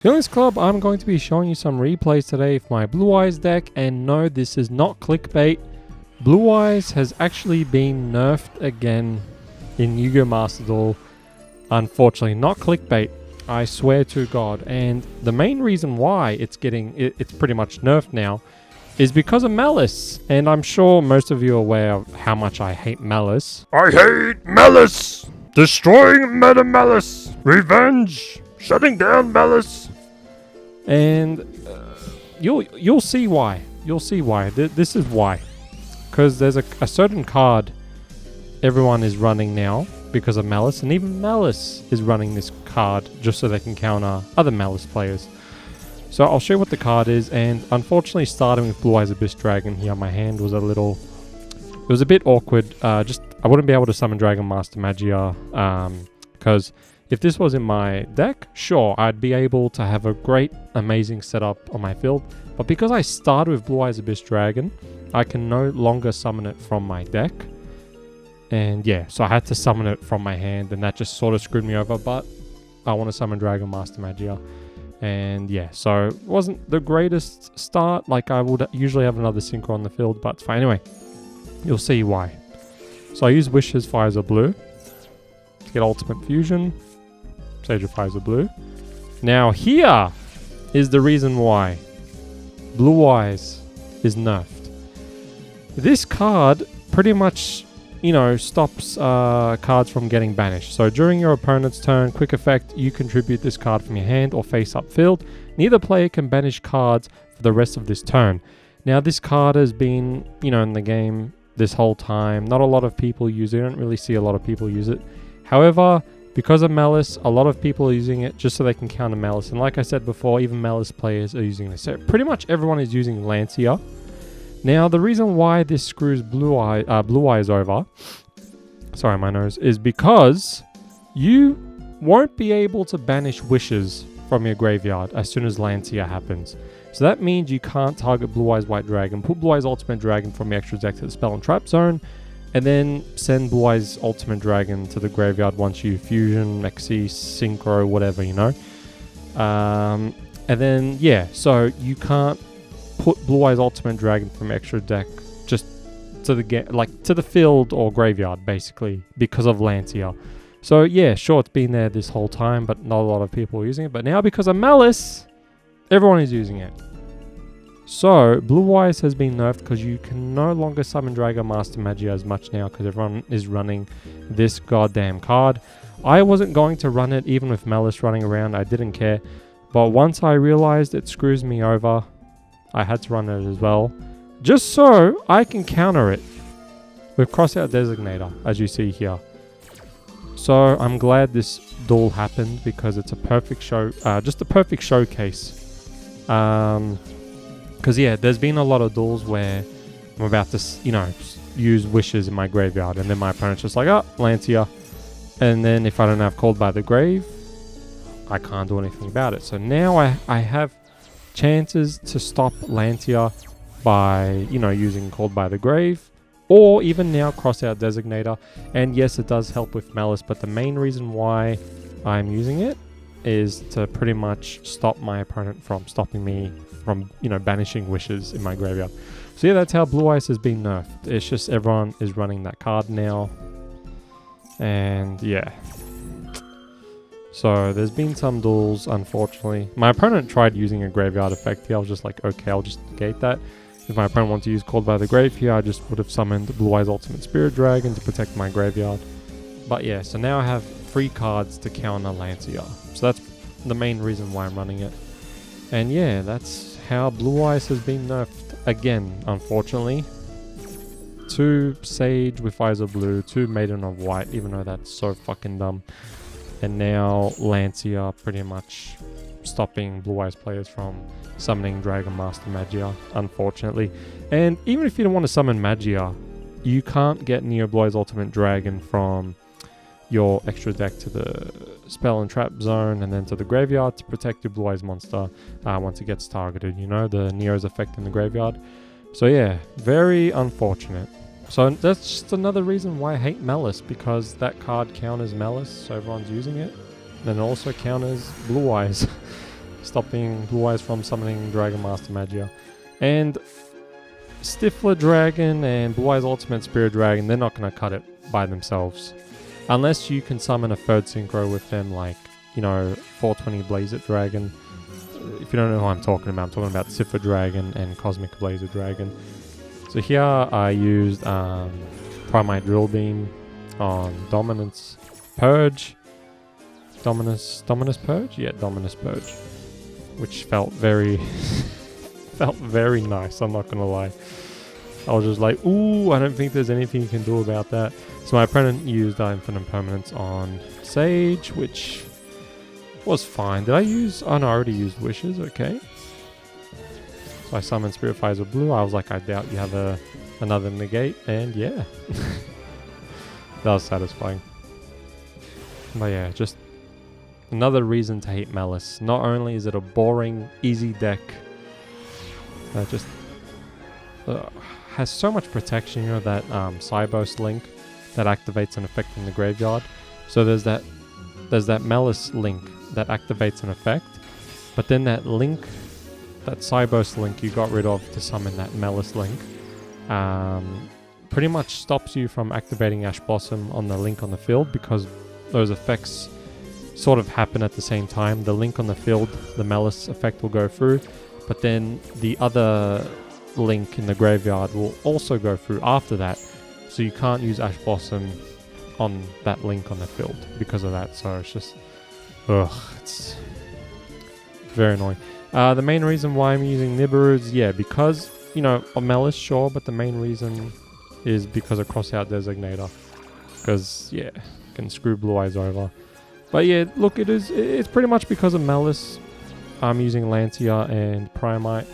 Feelings Club, I'm going to be showing you some replays today for my Blue Eyes deck, and no, this is not clickbait. Blue Eyes has actually been nerfed again in Yu-Gi-Oh! Master Duel. Unfortunately, not clickbait, I swear to God. And the main reason why it's pretty much nerfed now is because of Malice. And I'm sure most of you are aware of how much I hate Malice. I hate Malice! Destroying Meta Malice! Revenge! Shutting down Malice! And you'll see why. You'll see why. This is why. Because there's a certain card everyone is running now because of Malice, and even Malice is running this card just so they can counter other Malice players. So I'll show you what the card is, and unfortunately starting with Blue Eyes Abyss Dragon here, my hand was it was a bit awkward. I wouldn't be able to summon Dragon Master Magia because if this was in my deck, sure, I'd be able to have a great, amazing setup on my field. But because I started with Blue Eyes Abyss Dragon, I can no longer summon it from my deck. And yeah, so I had to summon it from my hand, and that just sort of screwed me over. But I want to summon Dragon Master Magia. And yeah, so it wasn't the greatest start. Like I would usually have another synchro on the field, but it's fine. Anyway, you'll see why. So I use Wishes Fires of Blue to get Ultimate Fusion. Sage of Fires of Blue. Now here is the reason why Blue Eyes is nerfed. This card pretty much, stops cards from getting banished. So during your opponent's turn, quick effect, you contribute this card from your hand or face up field. Neither player can banish cards for the rest of this turn. Now this card has been, in the game this whole time. Not a lot of people use it. I don't really see a lot of people use it. However, because of Malice, a lot of people are using it just so they can counter Malice. And like I said before, even Malice players are using this. So pretty much everyone is using Lancea. Now, the reason why this screws Blue Eyes over, sorry, my nose, is because you won't be able to banish Wishes from your graveyard as soon as Lancea happens. So that means you can't target Blue Eyes White Dragon, put Blue Eyes Ultimate Dragon from your extra deck to the Spell and Trap Zone, and then send Blue Eyes Ultimate Dragon to the graveyard once you fusion, Mexi, Synchro, whatever, And then, yeah, so you can't put Blue Eyes Ultimate Dragon from extra deck just to the field or graveyard, basically, because of Lancea. So, yeah, sure, it's been there this whole time, but not a lot of people are using it. But now, because of Malice, everyone is using it. So, Blue Eyes has been nerfed because you can no longer summon Dragon Master Magia as much now because everyone is running this goddamn card. I wasn't going to run it even with Malice running around, I didn't care. But once I realized it screws me over, I had to run it as well. Just so I can counter it with Crossout Designator, as you see here. So, I'm glad this duel happened because it's a perfect show, just a perfect showcase. Because, yeah, there's been a lot of duels where I'm about to, use Wishes in my graveyard. And then my opponent's just like, oh, Lancea. And then if I don't have Called by the Grave, I can't do anything about it. So now I have chances to stop Lancea by, using Called by the Grave. Or even now Crossout Designator. And yes, it does help with Malice. But the main reason why I'm using it is to pretty much stop my opponent from stopping me from, banishing Wishes in my graveyard. So yeah, that's how Blue Eyes has been nerfed. It's just everyone is running that card now. And yeah. So there's been some duels, unfortunately. My opponent tried using a graveyard effect here. I was just like, okay, I'll just negate that. If my opponent wanted to use Called by the Grave here, I just would have summoned Blue Eyes Ultimate Spirit Dragon to protect my graveyard. But yeah, so now I have 3 cards to counter Lancea. So that's the main reason why I'm running it. And yeah, that's how Blue Eyes has been nerfed again, unfortunately. 2 Sage with Eyes of Blue, 2 Maiden of White, even though that's so fucking dumb. And now Lancea pretty much stopping Blue Eyes players from summoning Dragon Master Magia, unfortunately. And even if you don't want to summon Magia, you can't get Neo Blue Eyes Ultimate Dragon from your extra deck to the Spell and Trap Zone and then to the graveyard to protect your Blue Eyes monster once it gets targeted, the Neo's effect in the graveyard. So yeah, very unfortunate. So that's just another reason why I hate Malice, because that card counters Malice, so everyone's using it. And it also counters Blue Eyes. stopping Blue Eyes from summoning Dragon Master Magia. And Stifler Dragon and Blue Eyes Ultimate Spirit Dragon, they're not going to cut it by themselves. Unless you can summon a third synchro with them, like, you know, 420 Blazer Dragon. If you don't know who I'm talking about Sifra Dragon and Cosmic Blazer Dragon. So here I used Primite Drill Beam on Dominance Purge. Dominus Purge? Yeah, Dominus Purge. Which felt very nice, I'm not gonna lie. I was just like, ooh, I don't think there's anything you can do about that. So my opponent used Infinite Permanence on Sage, which was fine. Did I use... Oh no, I already used Wishes, okay. So I summoned Spirit Fires with blue. I was like, I doubt you have another negate, and yeah. That was satisfying. But yeah, just another reason to hate Malice. Not only is it a boring, easy deck that just has so much protection, you know, that Cybos link that activates an effect in the graveyard. So there's that Malice link that activates an effect, but then that link, that Cybos link you got rid of to summon that Malice link, pretty much stops you from activating Ash Blossom on the link on the field, because those effects sort of happen at the same time. The link on the field, the Malice effect will go through, but then the other link in the graveyard will also go through after that. So you can't use Ash Blossom on that link on the field because of that. So it's just, it's very annoying. The main reason why I'm using Nibiru is, yeah, because, you know, of Malice, sure, but the main reason is because of Crossout Designator. Because, yeah, can screw Blue Eyes over. But yeah, look, it's pretty much because of Malice. I'm using Lancea and Primite.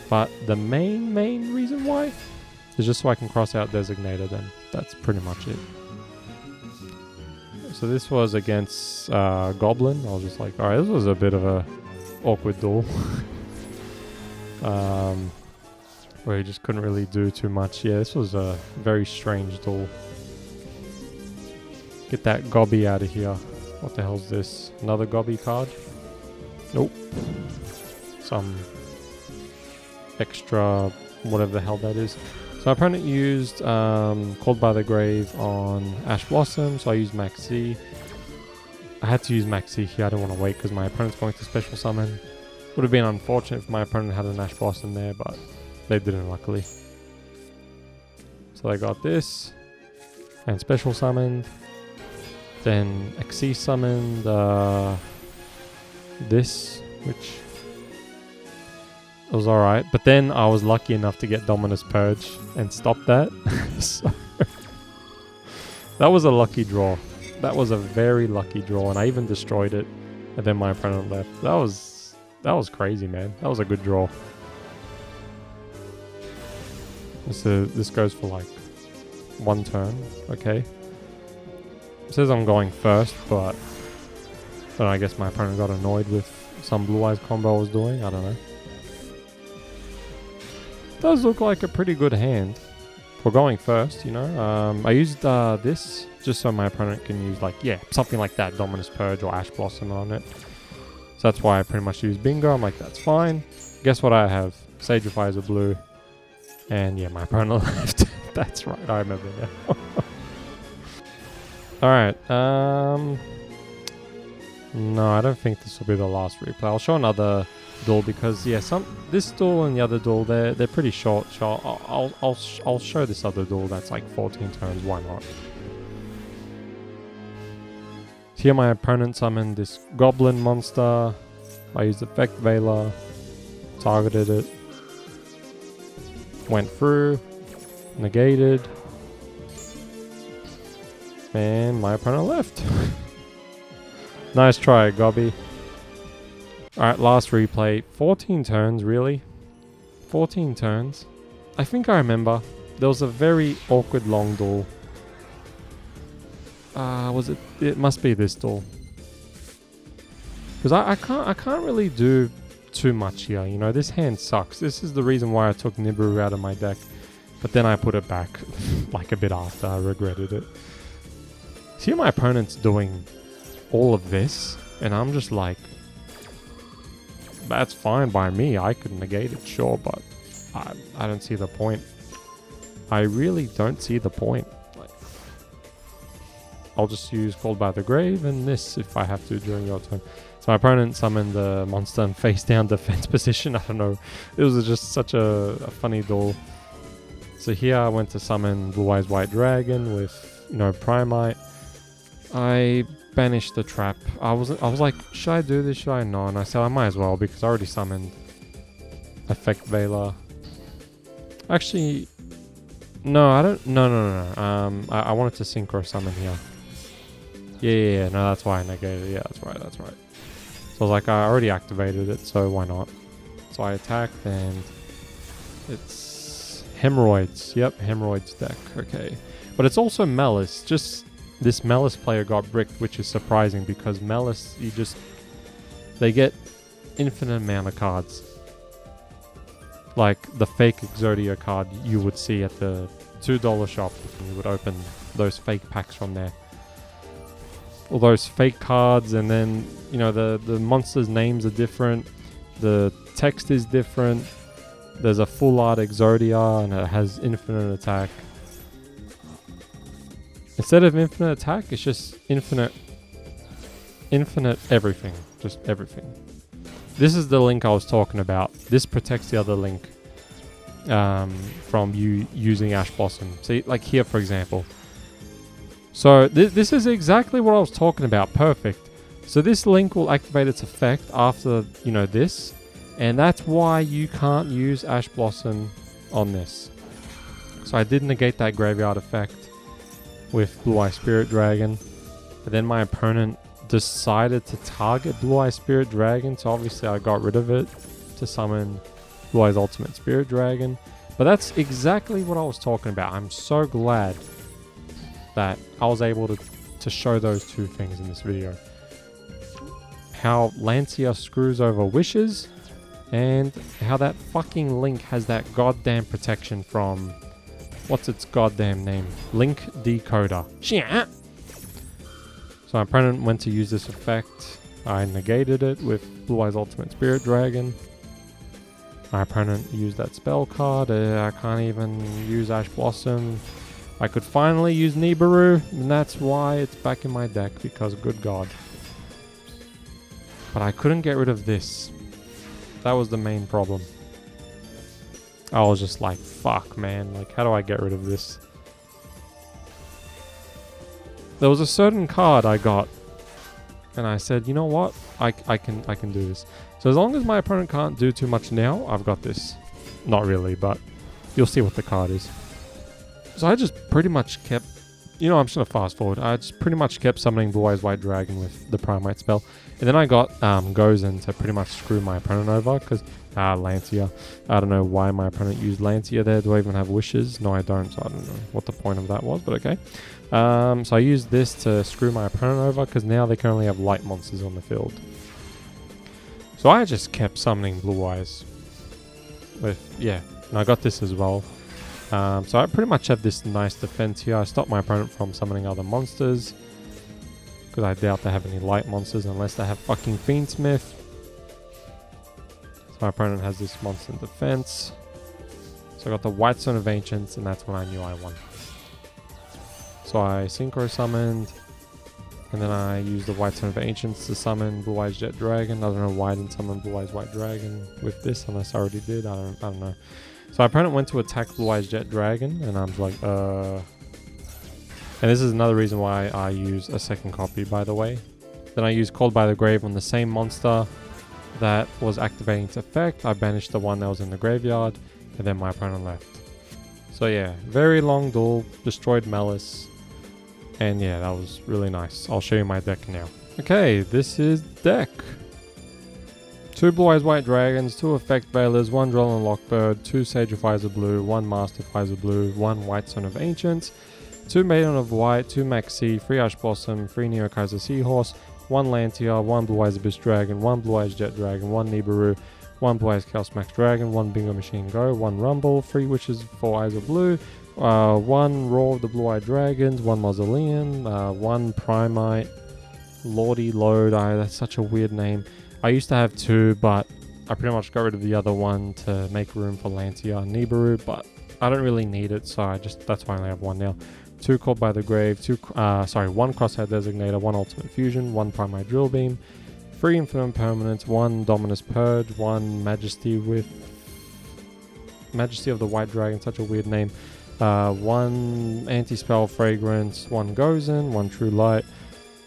But the main reason why is just so I can cross out Designator, then that's pretty much it. So this was against Goblin. I was just like, alright, this was a bit of a awkward duel. Where he just couldn't really do too much. Yeah, this was a very strange duel. Get that Gobby out of here. What the hell's this? Another Gobby card? Nope. Some extra, whatever the hell that is. So my opponent used Called by the Grave on Ash Blossom, so I used Maxi. I had to use Maxi here, I don't want to wait because my opponent's going to special summon. Would have been unfortunate if my opponent had an Ash Blossom there, but they didn't, luckily. So I got this, and special summoned. Then Xyz summoned this, which was alright. But then I was lucky enough to get Dominus Purge and stop that. So that was a lucky draw. That was a very lucky draw, and I even destroyed it. And then my opponent left. That was crazy, man. That was a good draw. This goes for like one turn, okay. It says I'm going first, but I guess my opponent got annoyed with some Blue Eyes combo I was doing. I don't know. Does look like a pretty good hand for going first, you know. I used this just so my opponent can use, like, yeah, something like that, Dominus Purge or Ash Blossom on it. So that's why I pretty much used Bingo. I'm like, that's fine. Guess what I have? Sage of Fires are blue. And yeah, my opponent left. That's right, I remember now. Alright, no, I don't think this will be the last replay. I'll show another duel because, yeah, this duel and the other duel, they're pretty short. So I'll show this other duel that's like 14 turns, why not? So here my opponent summoned this Goblin monster. I used Effect Veiler, targeted it, went through, negated. And my opponent left. Nice try, Gobby. Alright, last replay. 14 turns, really? 14 turns? I think I remember. There was a very awkward long duel. Was it? It must be this duel. Because I can't really do too much here, you know. This hand sucks. This is the reason why I took Nibiru out of my deck. But then I put it back like a bit after. I regretted it. See, my opponent's doing all of this, and I'm just like, that's fine by me. I could negate it, sure, but I don't see the point. I really don't see the point. Like, I'll just use Called by the Grave and this if I have to during your turn. So my opponent summoned the monster in face down defense position. I don't know. It was just such a funny duel. So here I went to summon Blue Eyes White Dragon with, you know, Primite. I banished the trap. I was like, should I do this? Should I not? And I said I might as well because I already summoned Effect Veiler. Actually, no, I don't. No. I wanted to Synchro Summon here. Yeah. No, that's why I negated it. Yeah, that's right. So I was like, I already activated it, so why not? So I attacked and it's Hemorrhoids. Yep, Hemorrhoids deck. Okay. But it's also Malice. Just this Malice player got bricked, which is surprising because Malice, they get infinite amount of cards. Like the fake Exodia card you would see at the $2 shop. And you would open those fake packs from there. All those fake cards, and then, you know, the monsters' names are different. The text is different. There's a full art Exodia and it has infinite attack. Instead of infinite attack, it's just infinite everything. Just everything. This is the link I was talking about. This protects the other link from you using Ash Blossom. See, like here, for example. So this is exactly what I was talking about. Perfect. So this link will activate its effect after, you know, this. And that's why you can't use Ash Blossom on this. So I did negate that graveyard effect with Blue Eye Spirit Dragon. But then my opponent decided to target Blue Eye Spirit Dragon. So obviously I got rid of it to summon Blue Eye's Ultimate Spirit Dragon. But that's exactly what I was talking about. I'm so glad that I was able to show those two things in this video. How Lancea screws over wishes, and how that fucking Link has that goddamn protection from, what's its goddamn name? Link Decoder. Shit. So my opponent went to use this effect. I negated it with Blue Eyes Ultimate Spirit Dragon. My opponent used that spell card. I can't even use Ash Blossom. I could finally use Nibiru, and that's why it's back in my deck, because good god. But I couldn't get rid of this. That was the main problem. I was just like, fuck man, like how do I get rid of this? There was a certain card I got, and I said, you know what, I can do this. So as long as my opponent can't do too much now, I've got this. Not really, but you'll see what the card is. So I just pretty much kept, you know, I'm just going to fast forward. I just pretty much kept summoning Blue Eyes White Dragon with the Primite spell. And then I got Gozen to pretty much screw my opponent over because Lancea. I don't know why my opponent used Lancea there. Do I even have wishes? No, I don't. So I don't know what the point of that was, but okay. So I used this to screw my opponent over because now they can only have light monsters on the field. So I just kept summoning Blue Eyes. And I got this as well. So I pretty much have this nice defense here. I stopped my opponent from summoning other monsters, because I doubt they have any light monsters unless they have fucking Fiendsmith. So my opponent has this monster in defense. So I got the White Stone of Ancients, and that's when I knew I won. So I Synchro summoned, and then I used the White Stone of Ancients to summon Blue Eyes Jet Dragon. I don't know why I didn't summon Blue Eyes White Dragon with this, unless I already did. I don't know. So my opponent went to attack Blue Eyes Jet Dragon, and I was like, And this is another reason why I use a second copy, by the way. Then I used Called by the Grave on the same monster that was activating its effect. I banished the one that was in the graveyard, and then my opponent left. So yeah, very long duel, destroyed Malice, and yeah, that was really nice. I'll show you my deck now. Okay, this is deck. 2 Blue Eyes White Dragons, 2 Effect Veilers, 1 Drollen Lockbird, 2 Sage of Faiza Blue, 1 Master Faiza Blue, 1 White Stone of Ancients, 2 Maiden of White, 2 Maxi, 3 Ash Blossom, 3 Neo Kaiser Seahorse, 1 Lancea, 1 Blue Eyes Abyss Dragon, 1 Blue Eyes Jet Dragon, 1 Nibiru, 1 Blue Eyes Chaos Max Dragon, 1 Bingo Machine Go, 1 Rumble, 3 Witches, 4 Eyes of Blue, 1 Roar of the Blue Eyed Dragons, 1 Mausoleum, 1 Primite, Lordy Load. That's such a weird name. I used to have 2, but I pretty much got rid of the other one to make room for Lancea and Nibiru, but I don't really need it, so that's why I only have one now. 2 Called by the Grave, 1 Crosshair Designator, 1 Ultimate Fusion, 1 Primary Drill Beam, 3 Infinite Permanents, 1 Dominus Purge, 1 Majesty of the White Dragon, such a weird name, 1 Anti-Spell Fragrance, 1 Gozen, 1 True Light,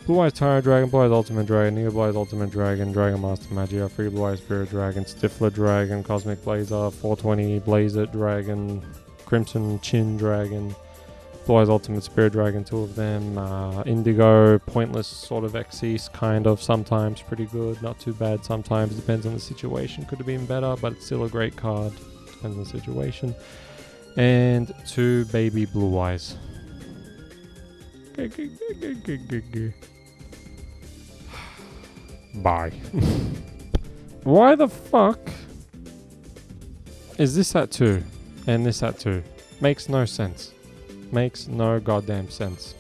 Blue Eyes Tyrant Dragon, Blue Eyes Ultimate Dragon, Neo Blue Eyes Ultimate Dragon, Dragon Master Magia, 3 Blue Eyes Spirit Dragon, Stifler Dragon, Cosmic Blazer, 420 Blazer Dragon, Crimson Chin Dragon, Blue Eyes Ultimate Spirit Dragon, 2 of them, Indigo, pointless sort of Xyz, kind of, sometimes pretty good, not too bad sometimes, depends on the situation, could have been better, but it's still a great card, depends on the situation, and 2 Baby Blue Eyes. Bye. Why the fuck is this at 2 and this at 2? Makes no sense. Makes no goddamn sense.